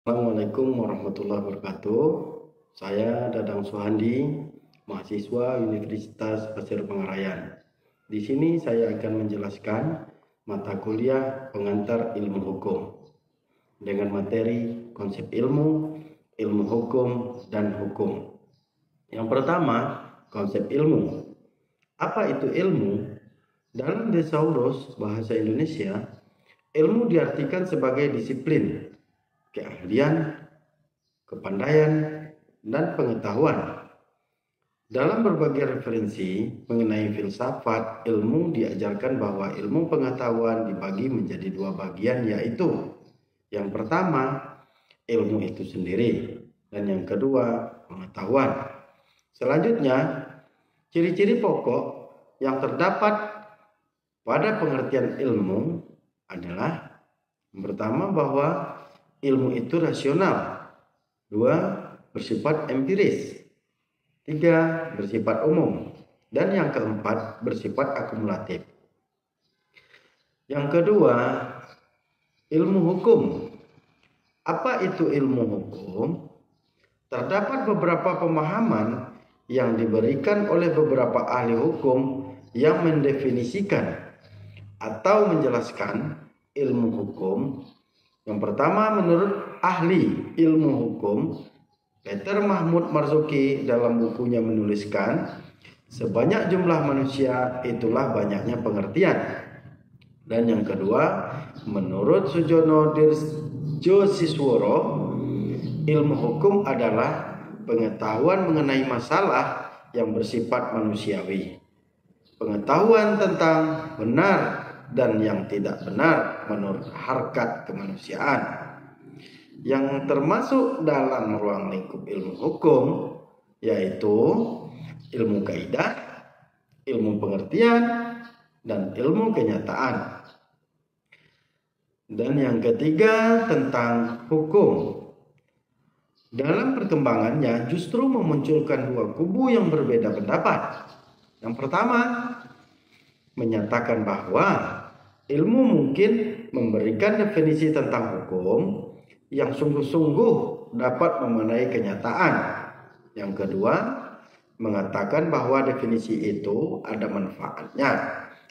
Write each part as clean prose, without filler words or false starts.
Assalamualaikum warahmatullahi wabarakatuh. Saya Dadang Suhandi, mahasiswa Universitas Pasir Pengarayan. Di sini saya akan menjelaskan mata kuliah pengantar ilmu hukum dengan materi konsep ilmu, ilmu hukum, dan hukum. Yang pertama, konsep ilmu. Apa itu ilmu? Dalam Thesaurus Bahasa Indonesia, ilmu diartikan sebagai disiplin, keahlian, kepandaian, dan pengetahuan. Dalam berbagai referensi mengenai filsafat, ilmu diajarkan bahwa ilmu pengetahuan dibagi menjadi dua bagian, yaitu yang pertama, ilmu itu sendiri, dan yang kedua, pengetahuan. Selanjutnya, ciri-ciri pokok yang terdapat pada pengertian ilmu adalah yang pertama bahwa ilmu itu rasional, dua bersifat empiris, tiga bersifat umum, dan yang keempat bersifat akumulatif. Yang kedua, ilmu hukum. Apa itu ilmu hukum? Terdapat beberapa pemahaman yang diberikan oleh beberapa ahli hukum yang mendefinisikan atau menjelaskan ilmu hukum. Yang pertama, menurut ahli ilmu hukum Peter Mahmud Marzuki dalam bukunya menuliskan, sebanyak jumlah manusia itulah banyaknya pengertian. Dan yang kedua, menurut Sujono Dirjosisworo, ilmu hukum adalah pengetahuan mengenai masalah yang bersifat manusiawi, pengetahuan tentang benar dan yang tidak benar menurut harkat kemanusiaan, yang termasuk dalam ruang lingkup ilmu hukum, yaitu ilmu kaidah, ilmu pengertian, dan ilmu kenyataan. Dan yang ketiga, tentang hukum. Dalam perkembangannya justru memunculkan dua kubu yang berbeda pendapat. Yang pertama, menyatakan bahwa ilmu mungkin memberikan definisi tentang hukum yang sungguh-sungguh dapat memenai kenyataan. Yang kedua, mengatakan bahwa definisi itu ada manfaatnya,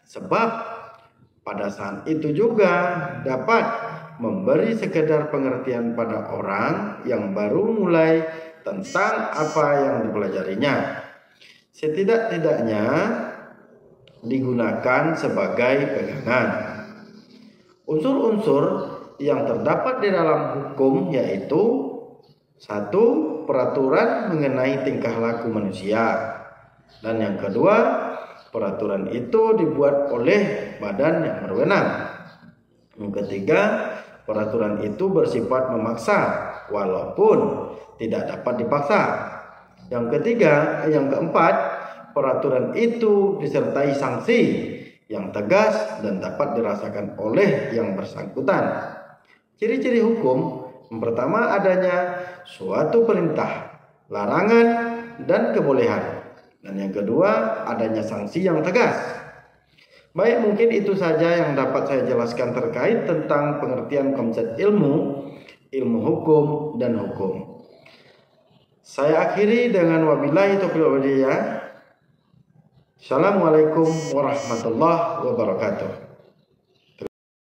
sebab pada saat itu juga dapat memberi sekedar pengertian pada orang yang baru mulai tentang apa yang dipelajarinya. Setidak-tidaknya digunakan sebagai pegangan. Unsur-unsur yang terdapat di dalam hukum yaitu satu, peraturan mengenai tingkah laku manusia, dan yang kedua, peraturan itu dibuat oleh badan yang berwenang. Yang ketiga, peraturan itu bersifat memaksa walaupun tidak dapat dipaksa. Yang keempat, peraturan itu disertai sanksi yang tegas dan dapat dirasakan oleh yang bersangkutan. Ciri-ciri hukum, yang pertama adanya suatu perintah, larangan, dan kebolehan. Dan yang kedua adanya sanksi yang tegas. Baik, mungkin itu saja yang dapat saya jelaskan terkait tentang pengertian konsep ilmu, ilmu hukum, dan hukum. Saya akhiri dengan wabillahi taufiq wal hidayah. Assalamualaikum warahmatullahi wabarakatuh.